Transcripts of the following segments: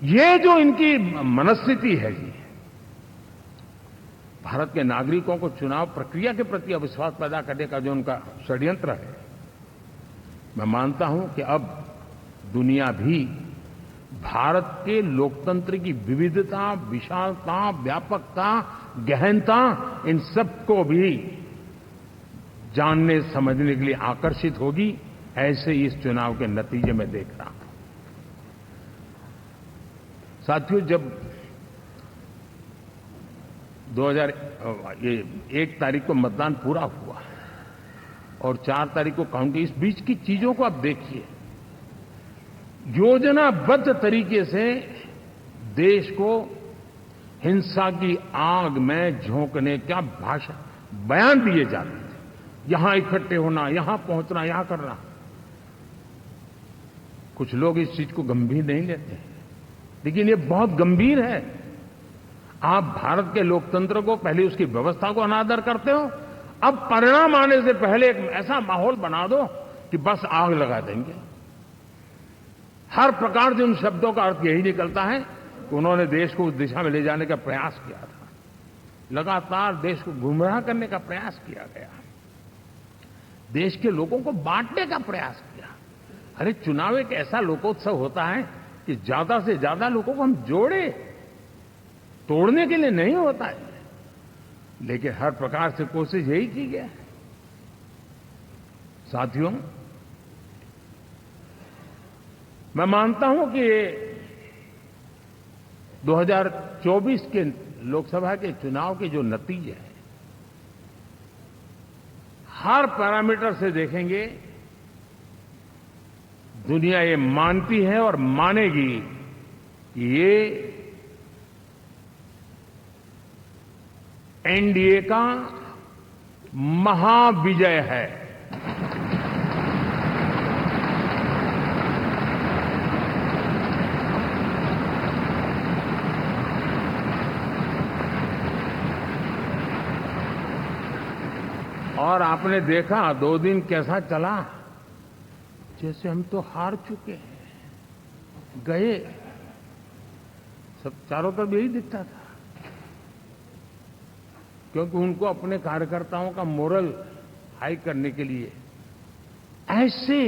ये जो इनकी मनस्थिति है जी, भारत के नागरिकों को चुनाव प्रक्रिया के प्रति अविश्वास पैदा करने का जो उनका षड्यंत्र है, मैं मानता हूं कि अब दुनिया भी भारत के लोकतंत्र की विविधता, विशालता, व्यापकता, गहनता, इन सबको भी जानने समझने के लिए आकर्षित होगी। ऐसे इस चुनाव के नतीजे में देख रहा हूं। साथियों, जब 1 तारीख को मतदान पूरा हुआ और 4 तारीख को काउंटिंग, इस बीच की चीजों को आप देखिए। योजनाबद्ध तरीके से देश को हिंसा की आग में झोंकने का बयान दिए जाते थे। यहां इकट्ठे होना, यहां पहुंचना, यहां करना। कुछ लोग इस चीज को गंभीर नहीं लेते, लेकिन ये बहुत गंभीर है। आप भारत के लोकतंत्र को, पहले उसकी व्यवस्था को अनादर करते हो। अब परिणाम आने से पहले एक ऐसा माहौल बना दो कि बस आग लगा देंगे। हर प्रकार से उन शब्दों का अर्थ यही निकलता है कि उन्होंने देश को उस दिशा में ले जाने का प्रयास किया था। लगातार देश को गुमराह करने का प्रयास किया गया, देश के लोगों को बांटने का प्रयास किया। अरे, चुनाव एक ऐसा लोकोत्सव होता है कि ज्यादा से ज्यादा लोगों को हम जोड़े, तोड़ने के लिए नहीं होता है। लेकिन हर प्रकार से कोशिश यही की गई है। साथियों, मैं मानता हूं कि 2024 के लोकसभा के चुनाव के जो नतीजे हैं, हर पैरामीटर से देखेंगे, दुनिया ये मानती है और मानेगी कि ये एनडीए का महाविजय है। और आपने देखा 2 दिन कैसा चला, जैसे हम तो हार चुके हैं, गए। सब चारों तरफ यही दिखता था, क्योंकि उनको अपने कार्यकर्ताओं का मोरल हाई करने के लिए ऐसे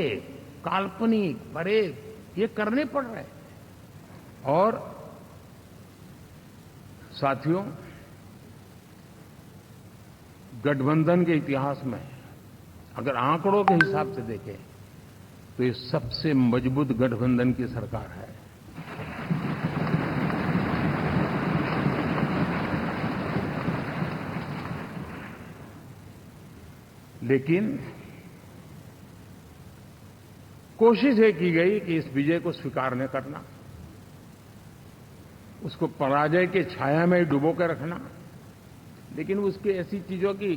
काल्पनिक परेड ये करने पड़ रहे हैं। और साथियों, गठबंधन के इतिहास में अगर आंकड़ों के हिसाब से देखें तो ये सबसे मजबूत गठबंधन की सरकार है। लेकिन कोशिश ये की गई कि इस विजय को स्वीकार न करना, उसको पराजय के छाया में डुबो कर रखना। लेकिन उसकी ऐसी चीजों की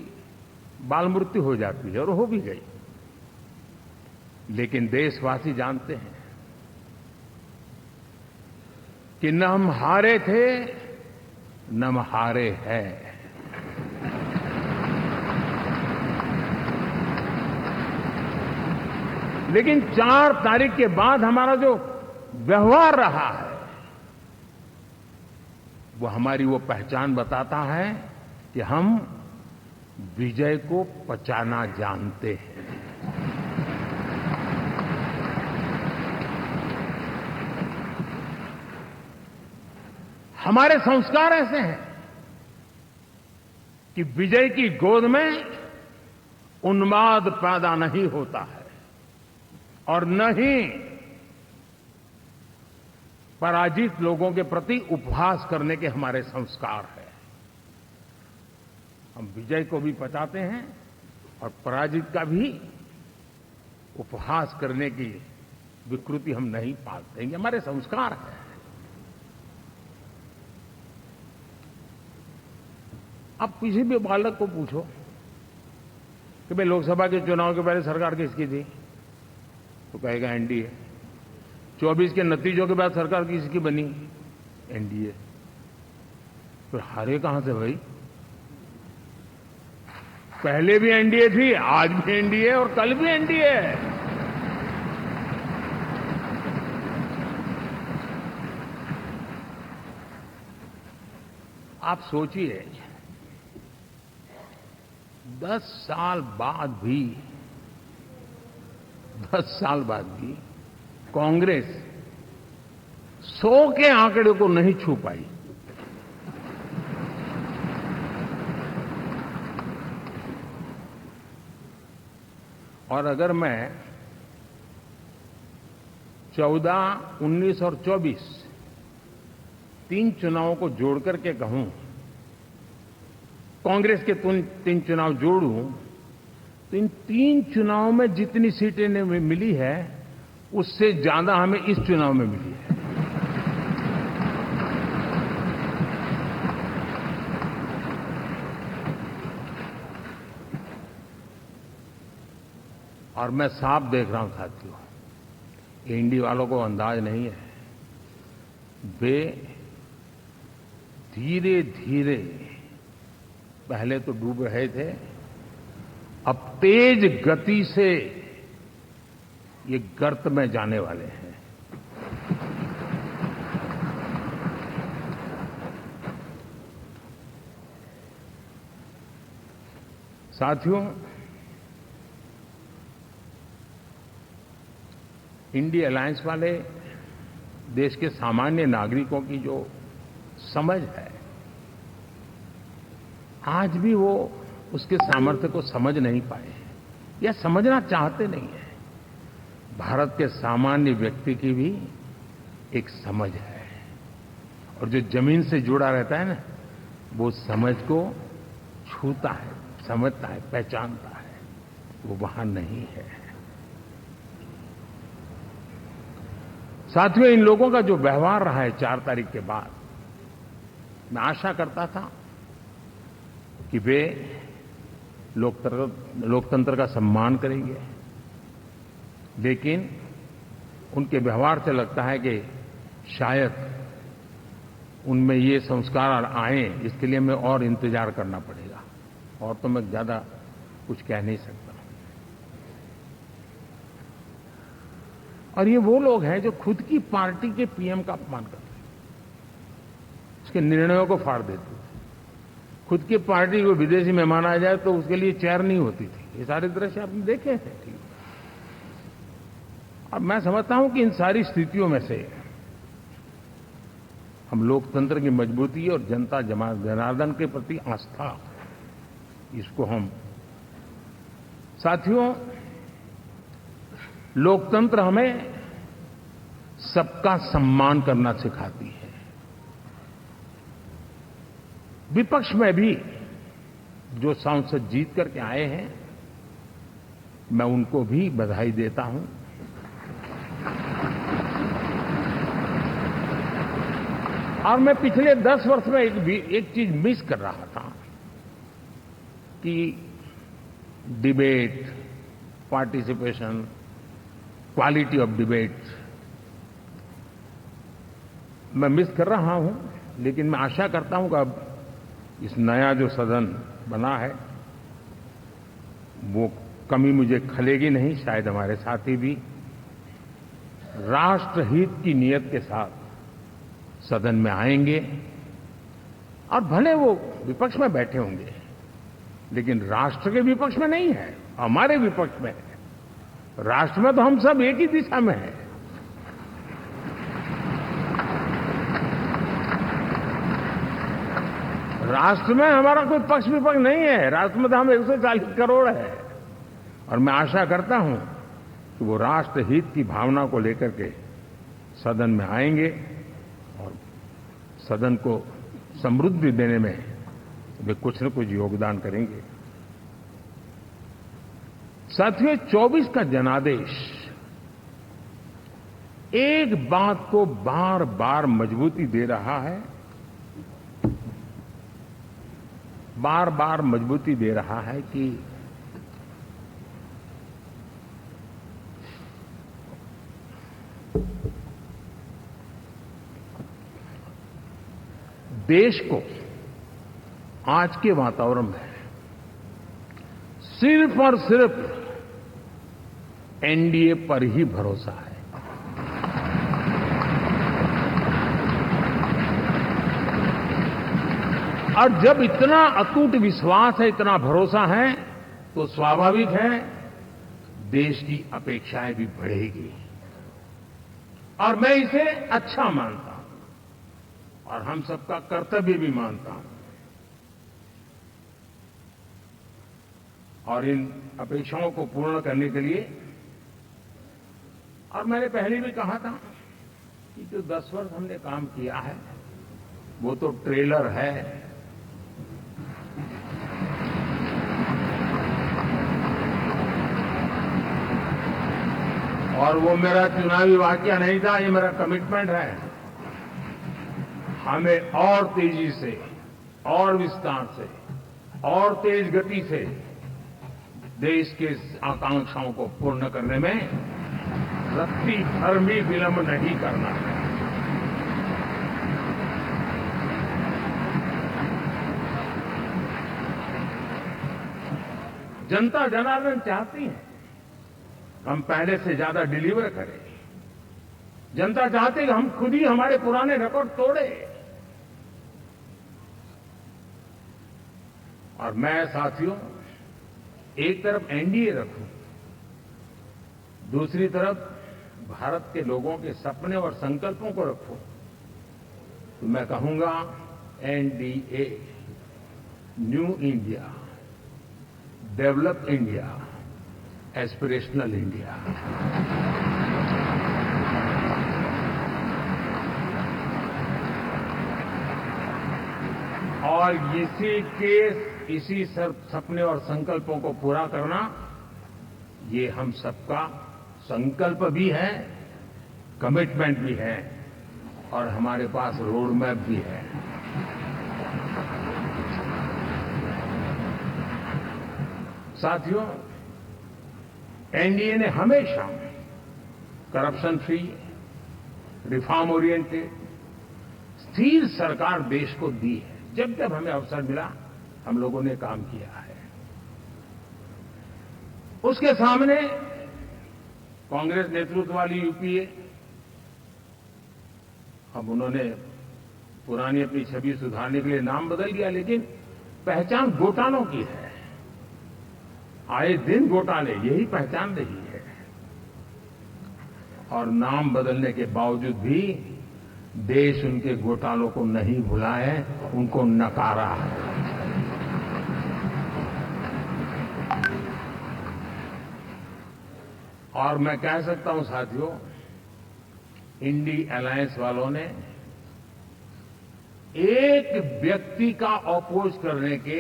बाल मृत्यु हो जाती है, और हो भी गई। लेकिन देशवासी जानते हैं कि न हम हारे थे, न हम हारे हैं। लेकिन 4 तारीख के बाद हमारा जो व्यवहार रहा है, वो हमारी वो पहचान बताता है कि हम विजय को पचाना जानते हैं। हमारे संस्कार ऐसे हैं कि विजय की गोद में उन्माद पैदा नहीं होता है, और न ही पराजित लोगों के प्रति उपहास करने के हमारे संस्कार है। हम विजय को भी पचाते हैं और पराजित का भी उपहास करने की विकृति हम नहीं पालते। ये हमारे संस्कार है। अब किसी भी बालक को पूछो कि भाई लोकसभा के चुनाव के पहले सरकार किसकी थी, तो कहेगा एनडीए। 24 के नतीजों के बाद सरकार किसकी बनी, एनडीए। फिर हारे कहां से भाई? पहले भी एनडीए थी, आज भी एनडीए और कल भी एनडीए है। आप सोचिए 10 साल बाद भी 10 साल बाद भी कांग्रेस 100 के आंकड़े को नहीं छू पाई। और अगर मैं 14, 19 और 24 तीन चुनावों को जोड़ करके कहूं, कांग्रेस के 3 चुनाव जोड़ूं, तो इन 3 चुनावों में जितनी सीटें मिली है उससे ज्यादा हमें इस चुनाव में मिली है। और मैं साफ देख रहा हूं साथियों, एनडीए वालों को अंदाज नहीं है। वे धीरे धीरे पहले तो डूब रहे थे, अब तेज गति से ये गर्त में जाने वाले हैं। साथियों, इंडिया अलायंस वाले देश के सामान्य नागरिकों की जो समझ है, आज भी वो उसके सामर्थ्य को समझ नहीं पाए या समझना चाहते नहीं है। भारत के सामान्य व्यक्ति की भी एक समझ है, और जो जमीन से जुड़ा रहता है ना, वो समझ को छूता है, समझता है, पहचानता है, वो वहां नहीं है। साथियों, इन लोगों का जो व्यवहार रहा है 4 तारीख के बाद, मैं आशा करता था कि वे लोकतंत्र का सम्मान करेंगे, लेकिन उनके व्यवहार से लगता है कि शायद उनमें ये संस्कार आए, इसके लिए हमें और इंतजार करना पड़ेगा। और तो मैं ज्यादा कुछ कह नहीं सकता। और ये वो लोग हैं जो खुद की पार्टी के पीएम का अपमान करते हैं, उसके निर्णयों को फाड़ देते थे। खुद की पार्टी को विदेशी मेहमान आ जाए तो उसके लिए चेयर नहीं होती थी। ये सारे दृश्य आपने देखे हैं। ठीक, और मैं समझता हूं कि इन सारी स्थितियों में से हम लोकतंत्र की मजबूती और जनता जनार्दन के प्रति आस्था, इसको हम, साथियों, लोकतंत्र हमें सबका सम्मान करना सिखाती है। विपक्ष में भी जो सांसद जीत करके आए हैं, मैं उनको भी बधाई देता हूं। और मैं पिछले 10 वर्ष में एक चीज मिस कर रहा था कि debate, participation, quality of debate मैं मिस कर रहा हूं। लेकिन मैं आशा करता हूं कि अब इस नया जो सदन बना है, वो कमी मुझे खलेगी नहीं। शायद हमारे साथी भी राष्ट्रहित की नीयत के साथ सदन में आएंगे, और भले वो विपक्ष में बैठे होंगे, लेकिन राष्ट्र के विपक्ष में नहीं है, हमारे विपक्ष में है। राष्ट्र में तो हम सब एक ही दिशा में हैं। राष्ट्र में हमारा कोई पक्ष विपक्ष नहीं है। राष्ट्र में तो हम 140 करोड़ है। और मैं आशा करता हूं कि वो राष्ट्रहित की भावना को लेकर के सदन में आएंगे और सदन को समृद्धि देने में वे कुछ न कुछ योगदान करेंगे। साथियों, 24 का जनादेश एक बात को बार बार मजबूती दे रहा है, बार बार मजबूती दे रहा है कि देश को आज के वातावरण में सिर्फ और सिर्फ एनडीए पर ही भरोसा है। और जब इतना अटूट विश्वास है, इतना भरोसा है, तो स्वाभाविक है देश की अपेक्षाएं भी बढ़ेगी। और मैं इसे अच्छा मानता हूं और हम सबका कर्तव्य भी मानता हूं। और इन अपेक्षाओं को पूर्ण करने के लिए, और मैंने पहले भी कहा था कि जो 10 वर्ष हमने काम किया है वो तो ट्रेलर है। और वो मेरा चुनावी वाकया नहीं था, ये मेरा कमिटमेंट है। हमें और तेजी से, और विस्तार से, और तेज गति से देश के आकांक्षाओं को पूर्ण करने में रत्ती भर भी विलंब नहीं करना है। जनता जनार्दन चाहती है हम पहले से ज्यादा डिलीवर करें। जनता चाहती है कि हम खुद ही हमारे पुराने रिकॉर्ड तोड़े। और मैं साथियों, एक तरफ एनडीए रखूं, दूसरी तरफ भारत के लोगों के सपने और संकल्पों को रखूं, तो मैं कहूंगा NDA, new India, develop India, aspirational India. और इसी सपने और संकल्पों को पूरा करना, ये हम सबका संकल्प भी है, कमिटमेंट भी है, और हमारे पास रोड मैप भी है। साथियों, एनडीए ने हमेशा करप्शन फ्री, रिफॉर्म ओरिएंटेड, स्थिर सरकार देश को दी है। जब जब हमें अवसर मिला हम लोगों ने काम किया है। उसके सामने कांग्रेस नेतृत्व वाली यूपीए, अब उन्होंने पुरानी अपनी छवि सुधारने के लिए नाम बदल दिया, लेकिन पहचान घोटालों की है। आए दिन घोटाले, यही पहचान रही है। और नाम बदलने के बावजूद भी देश उनके घोटालों को नहीं भुला है, उनको नकारा है। और मैं कह सकता हूं साथियों, इंडी अलायंस वालों ने एक व्यक्ति का अपोज करने के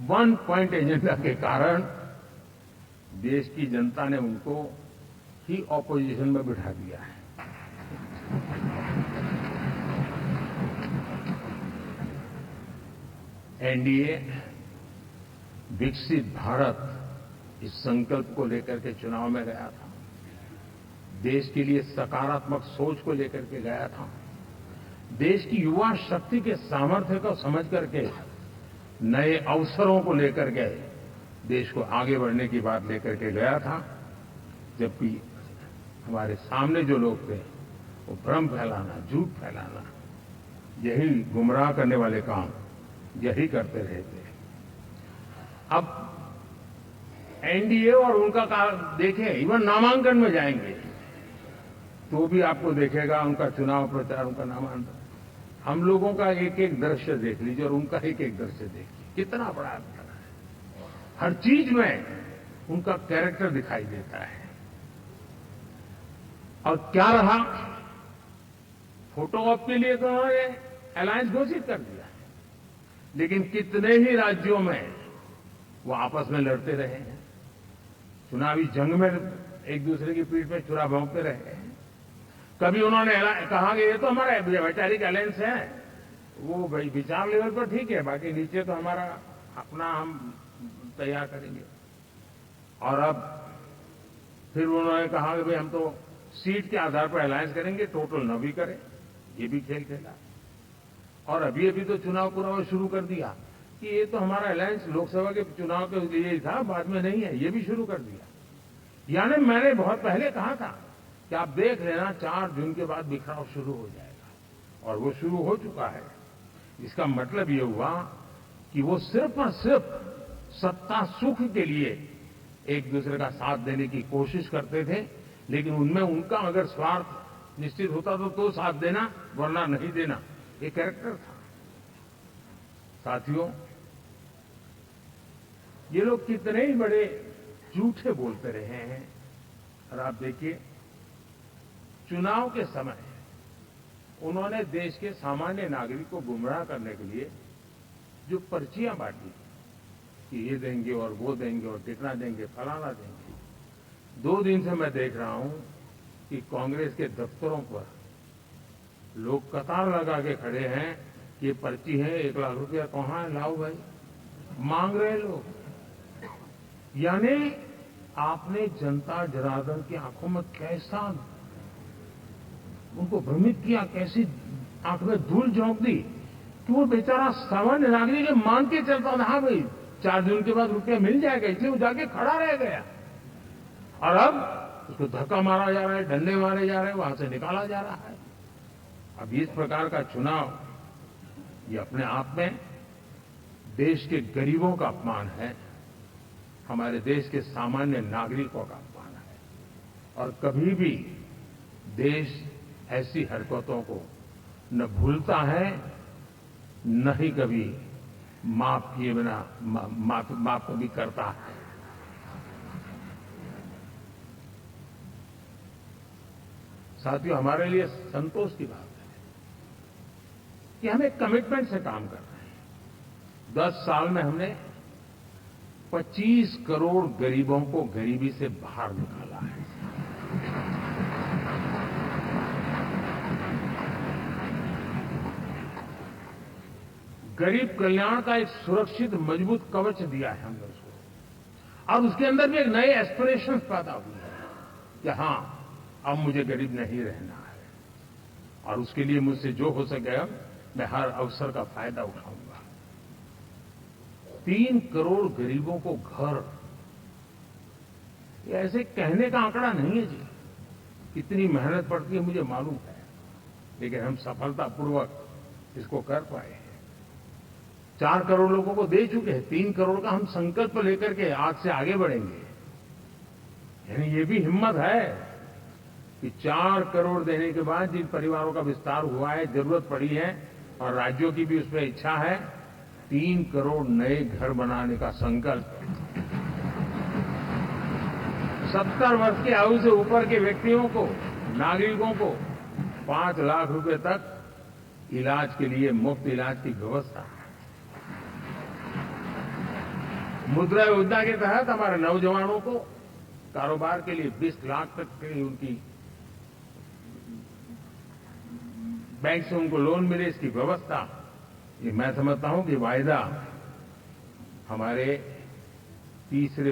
वन पॉइंट एजेंडा के कारण देश की जनता ने उनको ही ऑपोजिशन में बिठा दिया है। एनडीए विकसित भारत, इस संकल्प को लेकर के चुनाव में गया था। देश के लिए सकारात्मक सोच को लेकर के गया था। देश की युवा शक्ति के सामर्थ्य को समझ करके नए अवसरों को लेकर के देश को आगे बढ़ने की बात लेकर के गया था। जबकि हमारे सामने जो लोग थे वो भ्रम फैलाना, झूठ फैलाना, यही गुमराह करने वाले काम यही करते रहे थे। अब एनडीए और उनका देखें, इवन नामांकन में जाएंगे तो भी आपको देखेगा उनका चुनाव प्रचार, उनका नामांकन, हम लोगों का एक एक दृश्य देख लीजिए और उनका एक एक दृश्य देखिए, कितना बड़ा अंतर है। हर चीज में उनका कैरेक्टर दिखाई देता है। और क्या रहा, फोटो ऑप के लिए तो उन्होंने अलायंस घोषित कर दिया, लेकिन कितने ही राज्यों में वो आपस में लड़ते रहे हैं, चुनावी जंग में एक दूसरे की पीठ पे छुरा भोंकते रहे हैं। कभी उन्होंने कहा कि ये तो हमारा वैचारिक अलायंस है, वो भाई विचार लेवल पर ठीक है, बाकी नीचे तो हमारा अपना हम तैयार करेंगे। और अब फिर उन्होंने कहा कि भाई हम तो सीट के आधार पर अलायंस करेंगे, टोटल न भी करें, ये भी खेल खेला। और अभी अभी तो चुनाव पूरा शुरू कर दिया कि ये तो हमारा अलायंस लोकसभा के चुनाव के लिए ही था, बाद में नहीं है, ये भी शुरू कर दिया। यानी मैंने बहुत पहले कहा था कि आप देख लेना 4 जून के बाद बिखराव शुरू हो जाएगा और वो शुरू हो चुका है। इसका मतलब ये हुआ कि वो सिर्फ और सिर्फ सत्ता सुख के लिए एक दूसरे का साथ देने की कोशिश करते थे, लेकिन उनमें उनका अगर स्वार्थ निश्चित होता तो साथ देना, वरना नहीं देना, ये कैरेक्टर था। साथियों, ये लोग कितने ही बड़े झूठे बोलते रहे हैं। और आप देखिए, चुनाव के समय उन्होंने देश के सामान्य नागरिक को गुमराह करने के लिए जो पर्चियां बांटी कि ये देंगे और वो देंगे और कितना देंगे, फलाना देंगे। 2 दिन से मैं देख रहा हूं कि कांग्रेस के दफ्तरों पर लोग कतार लगा के खड़े हैं कि ये पर्ची है, 1 लाख रुपया कहां है, लाओ भाई, मांग रहे लोग। यानी आपने जनता जनार्दन की आंखों में कैसा उनको भ्रमित किया, कैसी आंख में धूल झोंक दी कि वो बेचारा सामान्य नागरिक मान के चलता था, हाँ भाई 4 दिन के बाद रुपया मिल जाएगा, इसलिए वो जाके खड़ा रह गया। और अब उसको धक्का मारा जा रहा है, डंडे मारे जा रहे हैं, वहां से निकाला जा रहा है। अब इस प्रकार का चुनाव, ये अपने आप में देश के गरीबों का अपमान है, हमारे देश के सामान्य नागरिकों का अपमान है। और कभी भी देश ऐसी हरकतों को न भूलता है, न ही कभी माफ किए बिना माफ कभी करता है। साथियों, हमारे लिए संतोष की बात है कि हम एक कमिटमेंट से काम कर रहे हैं। 10 साल में हमने 25 करोड़ गरीबों को गरीबी से बाहर निकाला है। गरीब कल्याण का एक सुरक्षित मजबूत कवच दिया है हमने उसको, और उसके अंदर भी एक नए एस्पिरेशंस पैदा हुए हैं कि हां, अब मुझे गरीब नहीं रहना है, और उसके लिए मुझसे जो हो सके मैं हर अवसर का फायदा उठाऊंगा। 3 करोड़ गरीबों को घर, ये ऐसे कहने का आंकड़ा नहीं है जी, कितनी मेहनत पड़ती है मुझे मालूम है, लेकिन हम सफलतापूर्वक इसको कर पाए हैं। 4 करोड़ लोगों को दे चुके हैं, 3 करोड़ का हम संकल्प लेकर के आज से आगे बढ़ेंगे। यानी ये भी हिम्मत है कि 4 करोड़ देने के बाद जिन परिवारों का विस्तार हुआ है, जरूरत पड़ी है, और राज्यों की भी उसमें इच्छा है, 3 करोड़ नए घर बनाने का संकल्प। 70 वर्ष की आयु से ऊपर के व्यक्तियों को, नागरिकों को 5 लाख रुपए तक इलाज के लिए मुफ्त इलाज की व्यवस्था है। मुद्रा योजना के तहत हमारे नौजवानों को कारोबार के लिए 20 लाख तक की उनकी बैंक से उनको लोन मिले, इसकी व्यवस्था। ये मैं समझता हूं कि वायदा हमारे तीसरे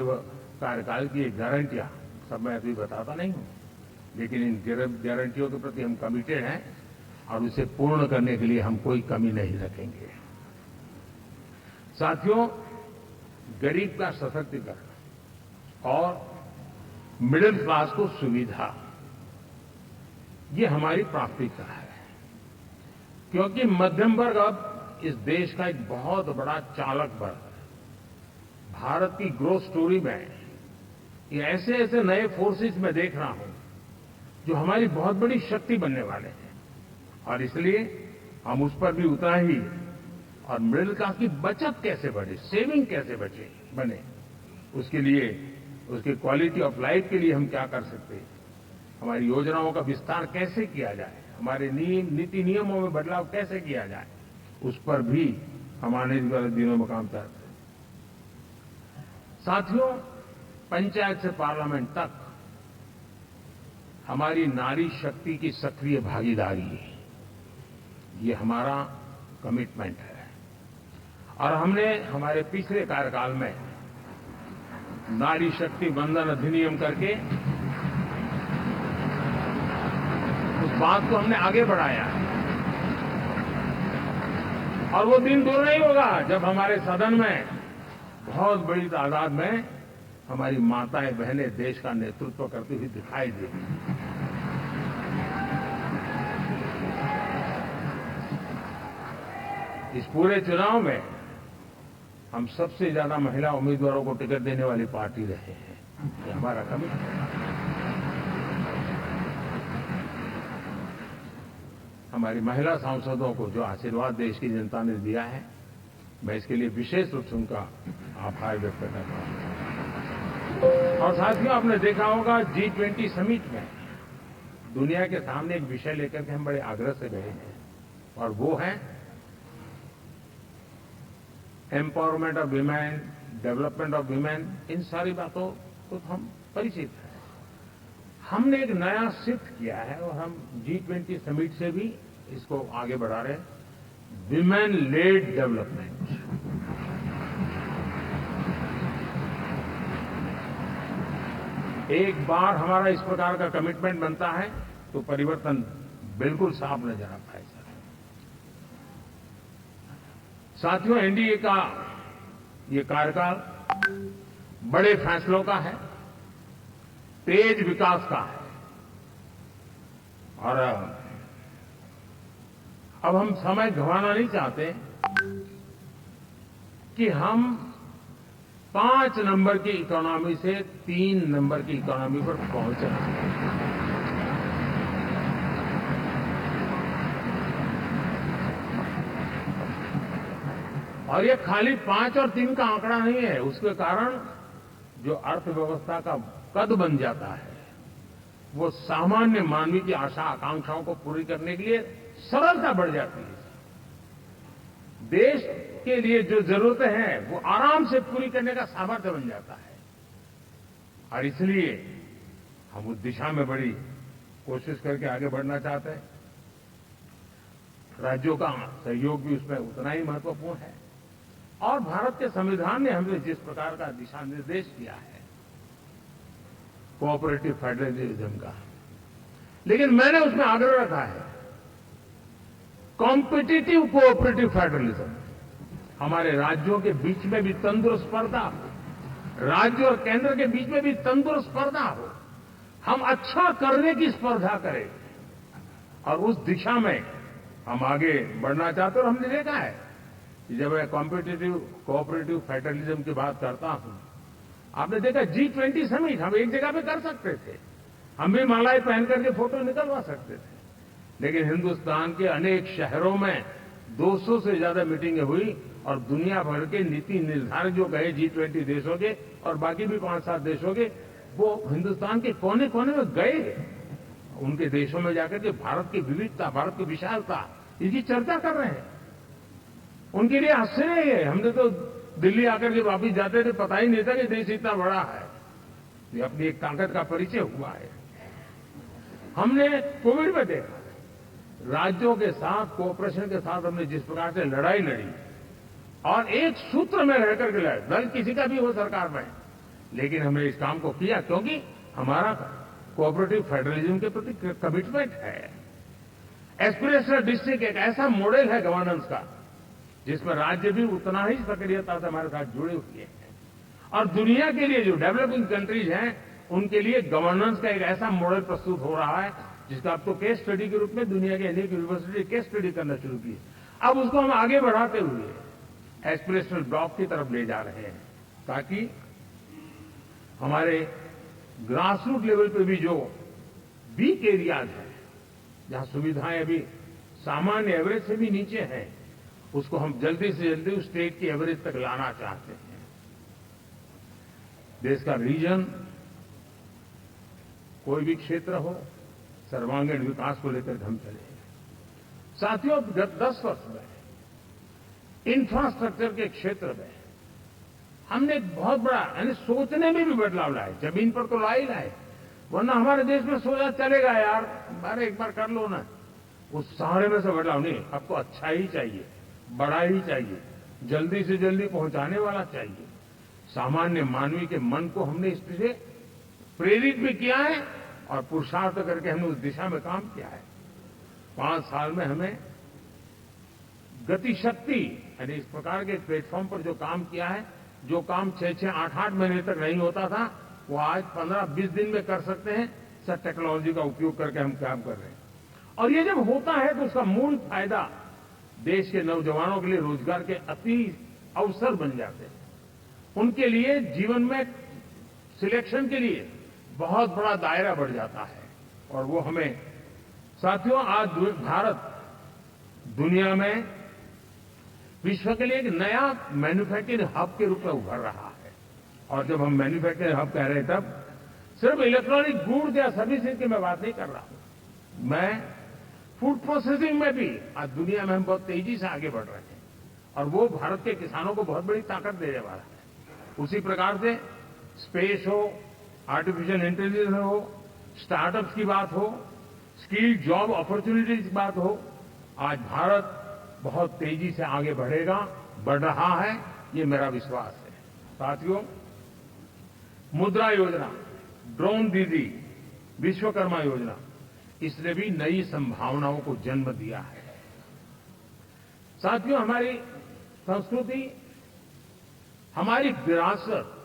कार्यकाल की एक गारंटियां, सब मैं अभी बताता नहीं हूं, लेकिन इन गारंटियों के प्रति हम कमिटेड हैं और उसे पूर्ण करने के लिए हम कोई कमी नहीं रखेंगे। साथियों, गरीब का सशक्तिकरण और मिडिल क्लास को सुविधा, ये हमारी प्राथमिकता है, क्योंकि मध्यम वर्ग अब इस देश का एक बहुत बड़ा चालक वर्ग है। भारत की ग्रोथ स्टोरी में ये ऐसे ऐसे नए फोर्सेस मैं देख रहा हूं जो हमारी बहुत बड़ी शक्ति बनने वाले हैं, और इसलिए हम उस पर भी उतना ही, और मिडिल क्लास की बचत कैसे बढ़े, सेविंग कैसे बने, उसके लिए, उसकी क्वालिटी ऑफ लाइफ के लिए हम क्या कर सकते हैं, हमारी योजनाओं का विस्तार कैसे किया जाए, हमारे नीति नियमों में बदलाव कैसे किया जाए, उस पर भी हम आने वाले दिनों में काम करते हैं। साथियों, पंचायत से पार्लियामेंट तक हमारी नारी शक्ति की सक्रिय भागीदारी, ये हमारा कमिटमेंट है। और हमने हमारे पिछले कार्यकाल में नारी शक्ति वंदन अधिनियम करके उस बात को हमने आगे बढ़ाया है, और वो दिन दूर नहीं होगा जब हमारे सदन में बहुत बड़ी तादाद में हमारी माताएं बहनें देश का नेतृत्व करती हुई दिखाई देंगी। इस पूरे चुनाव में हम सबसे ज्यादा महिला उम्मीदवारों को टिकट देने वाली पार्टी रहे हैं। ये हमारा कमिटमेंट है। हमारी महिला सांसदों को जो आशीर्वाद देश की जनता ने दिया है, मैं इसके लिए विशेष रूप से उनका आभार व्यक्त करना चाहता हूं। और साथियों, आपने देखा होगा G20 समिट में दुनिया के सामने एक विषय लेकर के हम बड़े आग्रह से गए हैं, और वो है empowerment of women, development of women. इन सारी बातों को तो हम परिचित हैं। हमने एक नया सिद्ध किया है और हम G20 समिट से भी इसको आगे बढ़ा रहे हैं, विमेन लेड डेवलपमेंट। एक बार हमारा इस प्रकार का कमिटमेंट बनता है तो परिवर्तन बिल्कुल साफ नजर आता है। साथियों, एनडीए का ये कार्यकाल बड़े फैसलों का है, तेज विकास का है, और अब हम समय गंवाना नहीं चाहते कि हम 5 नंबर की इकोनॉमी से 3 नंबर की इकोनॉमी पर पहुंचे। और ये खाली 5 और 3 का आंकड़ा नहीं है। उसके कारण जो अर्थव्यवस्था का कद बन जाता है, वो सामान्य मानवी की आशा आकांक्षाओं को पूरी करने के लिए सरलता बढ़ जाती है। देश के लिए जो जरूरतें हैं वो आराम से पूरी करने का सामर्थ्य बन जाता है, और इसलिए हम उस दिशा में बड़ी कोशिश करके आगे बढ़ना चाहते हैं। राज्यों का सहयोग भी उसमें उतना ही महत्वपूर्ण है, और भारत के संविधान ने हमें जिस प्रकार का दिशा निर्देश किया है कोऑपरेटिव फेडरलिज्म का, लेकिन मैंने उसमें आग्रह रखा है कॉम्पिटिटिव कोऑपरेटिव फेडरलिज्म। हमारे राज्यों के बीच में भी तंदुरुस्त स्पर्धा हो, राज्य और केंद्र के बीच में भी तंदुरुस्त स्पर्धा हो, हम अच्छा करने की स्पर्धा करें, और उस दिशा में हम आगे बढ़ना चाहते हैं। और हमने देखा है कि जब मैं कॉम्पिटिटिव कोऑपरेटिव फेडरलिज्म की बात करता हूं, आपने देखा G20 समिट हम एक जगह पे कर सकते थे, हम भी मालाएं पहन करके फोटो निकलवा सकते थे, लेकिन हिंदुस्तान के अनेक शहरों में 200 से ज्यादा मीटिंगें हुई, और दुनिया भर के नीति निर्धारक जो गए G20 देशों के और बाकी भी 5-7 देशों के, वो हिंदुस्तान के कोने कोने में गए, उनके देशों में जाकर के भारत की विविधता, भारत की विशालता, इसकी चर्चा कर रहे हैं। उनके लिए आश्चर्य है, हमने तो दिल्ली आकर के वापिस जाते थे, पता ही नहीं था कि देश इतना बड़ा है। ये अपनी एक ताकत का परिचय हुआ है। हमने कोविड में देखा, राज्यों के साथ कोऑपरेशन के साथ हमने जिस प्रकार से लड़ाई लड़ी, और एक सूत्र में रहकर के लड़े, दल किसी का भी हो सरकार में, लेकिन हमने इस काम को किया क्योंकि हमारा कोऑपरेटिव फेडरलिज्म के प्रति कमिटमेंट है। एस्पिरेशनल डिस्ट्रिक्ट एक ऐसा मॉडल है गवर्नेंस का जिसमें राज्य भी उतना ही सक्रियता से हमारे साथ जुड़े हुए हैं, और दुनिया के लिए जो डेवलपिंग कंट्रीज हैं उनके लिए गवर्नेंस का एक ऐसा मॉडल प्रस्तुत हो रहा है जिसका अब तो केस स्टडी के रूप में दुनिया के अनेक यूनिवर्सिटी केस स्टडी करना शुरू की। अब उसको हम आगे बढ़ाते हुए एस्पिरेशनल ब्लॉक की तरफ ले जा रहे हैं, ताकि हमारे ग्रासरूट लेवल पे भी जो वीक एरियाज हैं, जहां सुविधाएं अभी सामान्य एवरेज से भी नीचे हैं, उसको हम जल्दी से जल्दी उस स्टेट की एवरेज तक लाना चाहते हैं। देश का रीजन, कोई भी क्षेत्र हो, सर्वांगीण विकास को लेकर हम चले। साथियों, गत 10 वर्ष में इंफ्रास्ट्रक्चर के क्षेत्र में हमने एक बहुत बड़ा, यानी सोचने में भी बदलाव लाए। जमीन पर तो लाए, वरना हमारे देश में सोचा चलेगा यार, अरे एक बार कर लो ना, उस सारे में से बदलाव नहीं। आपको अच्छा ही चाहिए, बड़ा ही चाहिए, जल्दी से जल्दी पहुंचाने वाला चाहिए। सामान्य मानवी के मन को हमने इससे प्रेरित भी किया है, और पुरुषार्थ करके हमने उस दिशा में काम किया है। 5 साल में हमें गति शक्ति, यानी इस प्रकार के प्लेटफॉर्म पर जो काम किया है, जो काम 6-6, 8-8 महीने तक नहीं होता था, वो आज 15-20 दिन में कर सकते हैं। सर, टेक्नोलॉजी का उपयोग करके हम काम कर रहे हैं, और ये जब होता है तो उसका मूल फायदा देश के नौजवानों के लिए रोजगार के अति अवसर बन जाते हैं। उनके लिए जीवन में सिलेक्शन के लिए बहुत बड़ा दायरा बढ़ जाता है और वो हमें साथियों आज भारत दुनिया में विश्व के लिए एक नया मैन्युफैक्चरिंग हब के रूप में उभर रहा है। और जब हम मैन्युफैक्चरिंग हब कह रहे हैं तब सिर्फ इलेक्ट्रॉनिक गुड्स या सर्विसेज की मैं बात नहीं कर रहा हूं। मैं फूड प्रोसेसिंग में भी आज दुनिया में हम बहुत तेजी से आगे बढ़ रहे हैं और वो भारत के किसानों को बहुत बड़ी ताकत देने वाला है। उसी प्रकार से स्पेस हो, आर्टिफिशियल इंटेलिजेंस हो, स्टार्टअप्स की बात हो, स्किल जॉब अपॉर्चुनिटीज की बात हो, आज भारत बहुत तेजी से आगे बढ़ रहा है, ये मेरा विश्वास है। साथियों, मुद्रा योजना, ड्रोन दीदी, विश्वकर्मा योजना, इसने भी नई संभावनाओं को जन्म दिया है। साथियों, हमारी संस्कृति, हमारी विरासत,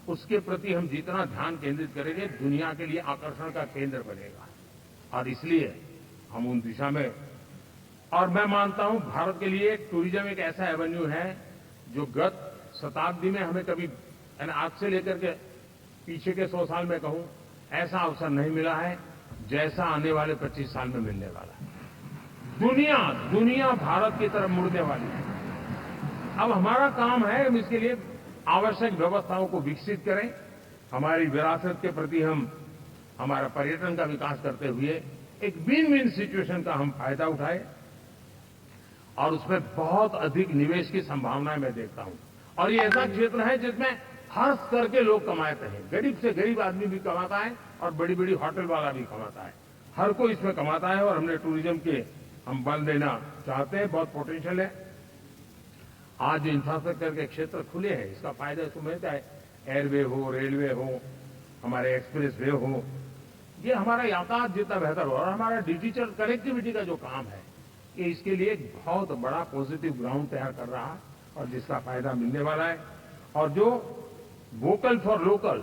उसके प्रति हम जितना ध्यान केंद्रित करेंगे दुनिया के लिए आकर्षण का केंद्र बनेगा और इसलिए हम उन दिशा में और मैं मानता हूं भारत के लिए टूरिज्म एक ऐसा एवेन्यू है जो गत शताब्दी में हमें कभी आज से लेकर के पीछे के 100 साल में कहूं ऐसा अवसर नहीं मिला है जैसा आने वाले 25 साल में मिलने वाला है। दुनिया भारत की तरफ मुड़ने वाली है। अब हमारा काम है हम इसके लिए आवश्यक व्यवस्थाओं को विकसित करें, हमारी विरासत के प्रति हम हमारा पर्यटन का विकास करते हुए एक विन विन सिचुएशन का हम फायदा उठाएं और उसमें बहुत अधिक निवेश की संभावनाएं मैं देखता हूं। और ये ऐसा क्षेत्र है जिसमें हर स्तर के लोग कमाते हैं, गरीब से गरीब आदमी भी कमाता है और बड़ी बड़ी होटल वाला भी कमाता है, हर कोई इसमें कमाता है और हमने टूरिज्म के हम बल देना चाहते हैं, बहुत पोटेंशियल है। आज जो इंफ्रास्ट्रक्चर के क्षेत्र खुले हैं इसका फायदा इसको मिलता है, एयरवे हो, रेलवे हो, हमारे एक्सप्रेस वे हो, ये हमारा यातायात जितना बेहतर हो और हमारा डिजिटल कनेक्टिविटी का जो काम है ये इसके लिए एक बहुत बड़ा पॉजिटिव ग्राउंड तैयार कर रहा है और जिसका फायदा मिलने वाला है। और जो वोकल फॉर लोकल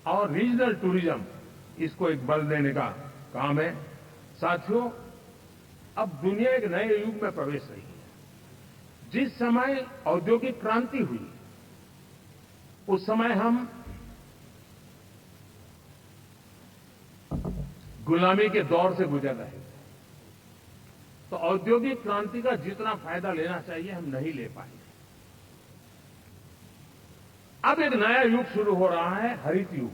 और रीजनल टूरिज्म, इसको एक बल देने का काम है। साथियों, अब दुनिया एक नए युग में प्रवेश रही है। जिस समय औद्योगिक क्रांति हुई उस समय हम गुलामी के दौर से गुजर रहे थे, तो औद्योगिक क्रांति का जितना फायदा लेना चाहिए हम नहीं ले पाए। अब एक नया युग शुरू हो रहा है, हरित युग,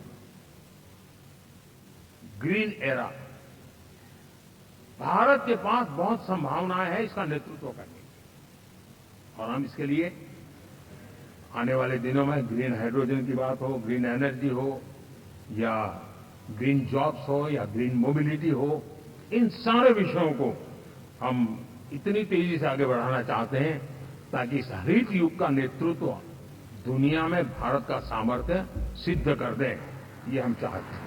ग्रीन एरा। भारत के पास बहुत संभावनाएं हैं इसका नेतृत्व करने की और हम इसके लिए आने वाले दिनों में ग्रीन हाइड्रोजन की बात हो, ग्रीन एनर्जी हो या ग्रीन जॉब्स हो या ग्रीन मोबिलिटी हो, इन सारे विषयों को हम इतनी तेजी से आगे बढ़ाना चाहते हैं ताकि इस हरित युग का नेतृत्व दुनिया में भारत का सामर्थ्य सिद्ध कर दे, ये हम चाहते हैं।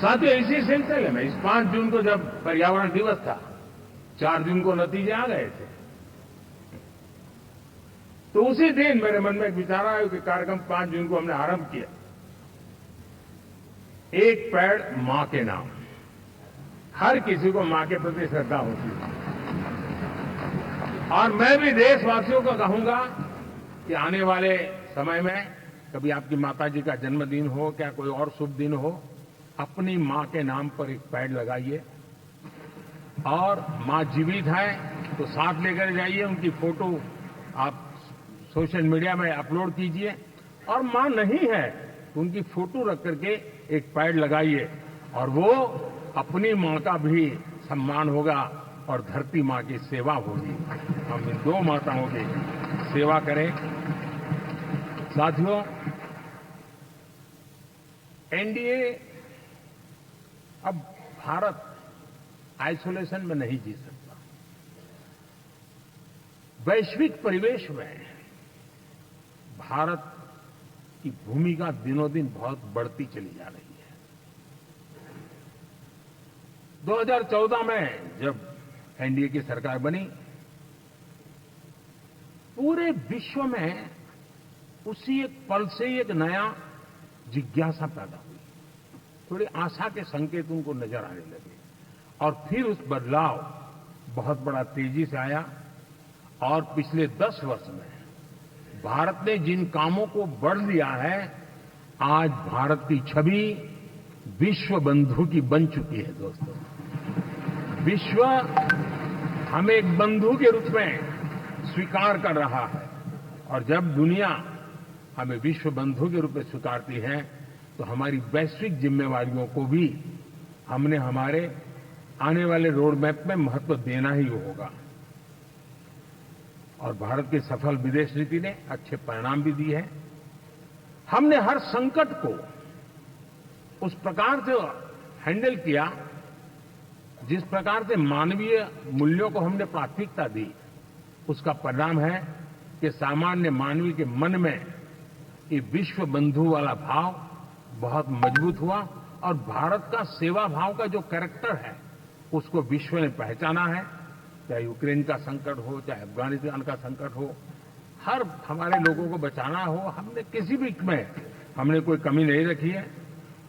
साथियों, इसी सिलसिले में इस 5 जून को जब पर्यावरण दिवस था, 4 जून को नतीजे आ गए थे, तो उसी दिन मेरे मन में एक विचार आया कि कार्यक्रम 5 जून को हमने आरंभ किया, एक पेड़ मां के नाम। हर किसी को मां के प्रति श्रद्धा होती है और मैं भी देशवासियों को कहूंगा कि आने वाले समय में कभी आपकी माता जी का जन्मदिन हो, क्या कोई और शुभ दिन हो, अपनी मां के नाम पर एक पेड़ लगाइए और मां जीवित है तो साथ लेकर जाइए, उनकी फोटो आप सोशल मीडिया में अपलोड कीजिए और मां नहीं है तो उनकी फोटो रख करके एक पेड़ लगाइए और वो अपनी मां का भी सम्मान होगा और धरती मां की सेवा होगी। हम इन 2 माताओं की सेवा करें। साथियों, एनडीए अब भारत आइसोलेशन में नहीं जी सकता। वैश्विक परिवेश में भारत की भूमिका दिनों दिन बहुत बढ़ती चली जा रही है। 2014 में जब एनडीए की सरकार बनी, पूरे विश्व में उसी एक पल से एक नया जिज्ञासा पैदा हुई, थोड़ी आशा के संकेत उनको नजर आने लगे और फिर उस बदलाव बहुत बड़ा तेजी से आया और पिछले 10 वर्ष में भारत ने जिन कामों को बढ़ लिया है, आज भारत की छवि विश्व बंधु की बन चुकी है। दोस्तों, विश्व हमें एक बंधु के रूप में स्वीकार कर रहा है और जब दुनिया हमें विश्व बंधु के रूप में स्वीकारती है तो हमारी वैश्विक जिम्मेवारियों को भी हमने हमारे आने वाले रोड मैप में महत्व देना ही होगा। और भारत की सफल विदेश नीति ने अच्छे परिणाम भी दिए हैं। हमने हर संकट को उस प्रकार से हैंडल किया जिस प्रकार से मानवीय मूल्यों को हमने प्राथमिकता दी। उसका परिणाम है कि सामान्य मानवीय के मन में ये विश्व बंधु वाला भाव बहुत मजबूत हुआ और भारत का सेवा भाव का जो कैरेक्टर है उसको विश्व ने पहचाना है। चाहे यूक्रेन का संकट हो, चाहे अफगानिस्तान का संकट हो, हर हमारे लोगों को बचाना हो, हमने किसी भी में हमने कोई कमी नहीं रखी है।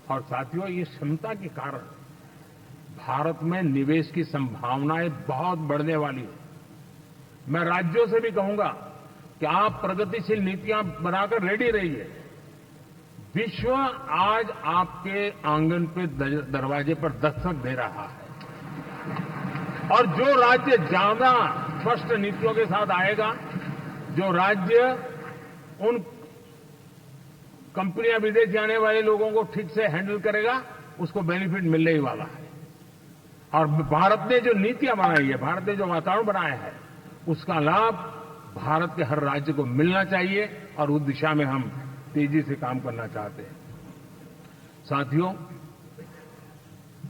और साथियों, ये क्षमता के कारण भारत में निवेश की संभावनाएं बहुत बढ़ने वाली है। मैं राज्यों से भी कहूंगा कि आप प्रगतिशील नीतियां बनाकर रेडी रहिए। विश्व आज आपके आंगन पे दरवाजे पर दस्तक दे रहा है और जो राज्य ज्यादा स्पष्ट नीतियों के साथ आएगा, जो राज्य उन कंपनियां विदेश जाने वाले लोगों को ठीक से हैंडल करेगा, उसको बेनिफिट मिलने ही वाला है। और भारत ने जो नीतियां बनाई है, भारत ने जो वातावरण बनाया है, उसका लाभ भारत के हर राज्य को मिलना चाहिए और उस दिशा में हम तेजी से काम करना चाहते हैं। साथियों,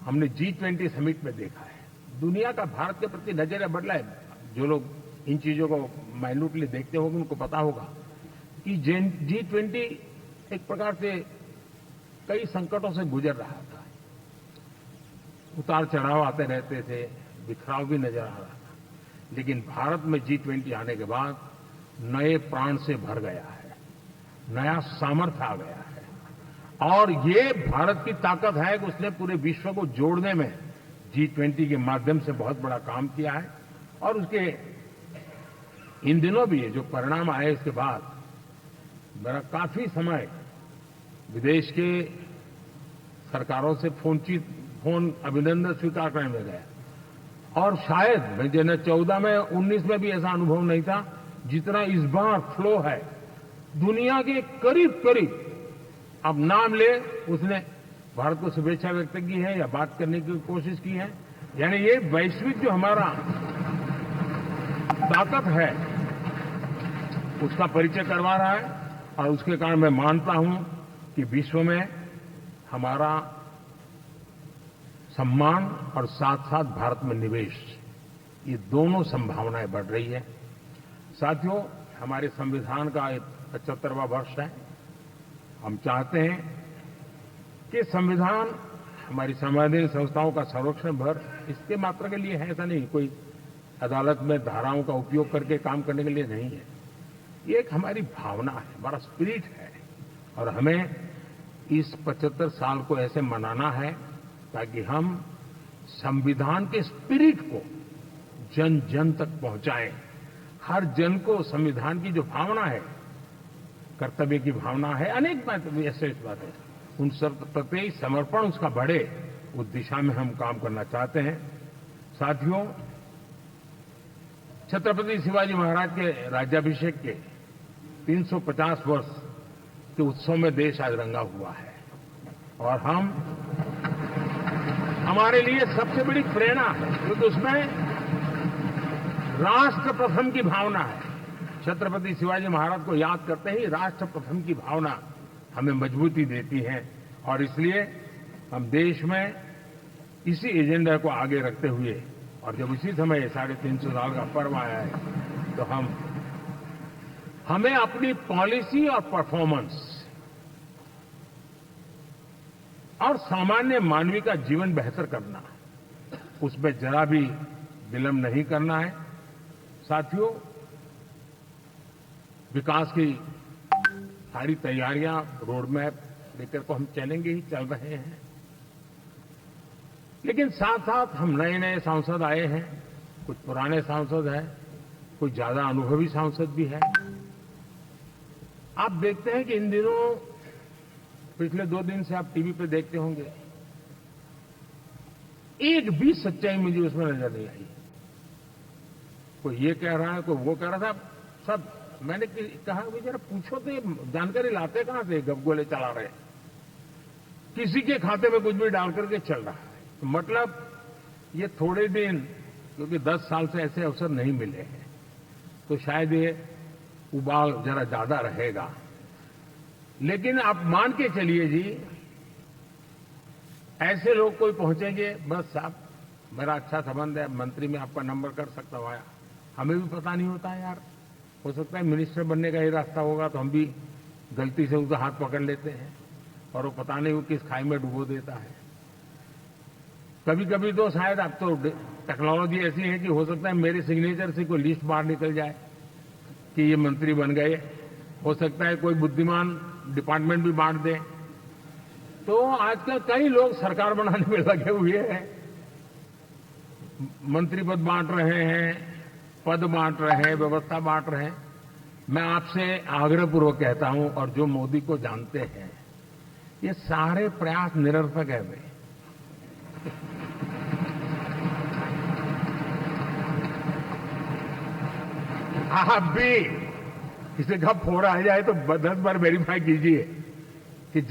हमने G20 समिट में देखा है, दुनिया का भारत के प्रति नजरिया बदला है। जो लोग इन चीजों को माइन्यूटली देखते होंगे उनको पता होगा कि G20 एक प्रकार से कई संकटों से गुजर रहा था। उतार चढ़ाव आते रहते थे, बिखराव भी नजर आ रहा था, लेकिन भारत में G20 आने के बाद नए प्राण से भर गया है, नया सामर्थ्य आ गया है। और ये भारत की ताकत है कि उसने पूरे विश्व को जोड़ने में G20 के माध्यम से बहुत बड़ा काम किया है। और उसके इन दिनों भी जो परिणाम आए इसके बाद मेरा काफी समय विदेश के सरकारों से फोन अभिनंदन स्वीकार करने में गया और शायद 2014 में 19 में भी ऐसा अनुभव नहीं था जितना इस बार फ्लो है। दुनिया के करीब करीब, अब नाम ले, उसने भारत को शुभेच्छा व्यक्त की है या बात करने की कोशिश की है। यानी ये वैश्विक जो हमारा ताकत है उसका परिचय करवा रहा है और उसके कारण मैं मानता हूं कि विश्व में हमारा सम्मान और साथ साथ भारत में निवेश, ये दोनों संभावनाएं बढ़ रही है। साथियों, हमारे संविधान का 75वां वर्ष है। हम चाहते हैं कि संविधान हमारी संवैधानिक संस्थाओं का संरक्षण भर इसके मात्र के लिए है, ऐसा नहीं, कोई अदालत में धाराओं का उपयोग करके काम करने के लिए नहीं है। ये एक हमारी भावना है, हमारा स्पिरिट है और हमें इस 75 साल को ऐसे मनाना है ताकि हम संविधान के स्पिरिट को जन जन तक पहुंचाएं। हर जन को संविधान की जो भावना है, कर्तव्य की भावना है, अनेक बातें ऐसे बातें, उन सब प्रति समर्पण उसका बढ़े, उस दिशा में हम काम करना चाहते हैं। साथियों, छत्रपति शिवाजी महाराज के राज्याभिषेक के 350 वर्ष के उत्सव में देश आज रंगा हुआ है और हमारे लिए सबसे बड़ी प्रेरणा है क्योंकि उसमें राष्ट्र प्रथम की भावना है। छत्रपति शिवाजी महाराज को याद करते ही राष्ट्र प्रथम की भावना हमें मजबूती देती है और इसलिए हम देश में इसी एजेंडा को आगे रखते हुए और जब इसी समय 350 साल का पर्व आया है तो हमें अपनी पॉलिसी और परफॉर्मेंस और सामान्य मानवीय का जीवन बेहतर करना, उसमें जरा भी विलंब नहीं करना है। साथियों, विकास की सारी तैयारियां, रोड मैप लेकर को हम चलेंगे ही, चल रहे हैं। लेकिन साथ साथ हम नए नए सांसद आए हैं, कुछ पुराने सांसद हैं, कुछ ज्यादा अनुभवी सांसद भी हैं। आप देखते हैं कि इन दिनों पिछले 2 दिन से आप टीवी पे देखते होंगे, एक भी सच्चाई मुझे उसमें नजर नहीं आई। कोई ये कह रहा है, कोई वो कह रहा था, सब मैंने कहा भाई जरा पूछो तो ये जानकारी लाते कहां से, गपगोले चला रहे, किसी के खाते में कुछ भी डाल करके चल रहा है। तो मतलब ये थोड़े दिन, क्योंकि 10 साल से ऐसे अवसर नहीं मिले हैं, तो शायद ये उबाल जरा ज्यादा रहेगा। लेकिन आप मान के चलिए जी, ऐसे लोग कोई पहुंचेंगे, बस साहब मेरा अच्छा संबंध है, मंत्री में आपका नंबर कर सकता हूं, हमें भी पता नहीं होता है यार, हो सकता है मिनिस्टर बनने का ही रास्ता होगा तो हम भी गलती से उसका हाथ पकड़ लेते हैं और वो पता नहीं वो किस खाई में डुबो देता है। कभी कभी तो शायद अब तो टेक्नोलॉजी ऐसी है कि हो सकता है मेरे सिग्नेचर से कोई लिस्ट बाहर निकल जाए कि ये मंत्री बन गए, हो सकता है कोई बुद्धिमान डिपार्टमेंट भी बांट दे। तो आजकल कई लोग सरकार बनाने में लगे हुए हैं, मंत्री पद बांट रहे हैं, पद बांट रहे हैं, व्यवस्था बांट रहे हैं। मैं आपसे आग्रहपूर्वक कहता हूं, और जो मोदी को जानते हैं, ये सारे प्रयास निरर्थक है भाई। आप भी किसी का फोन आ जाए तो 10 बार वेरीफाई कीजिए कि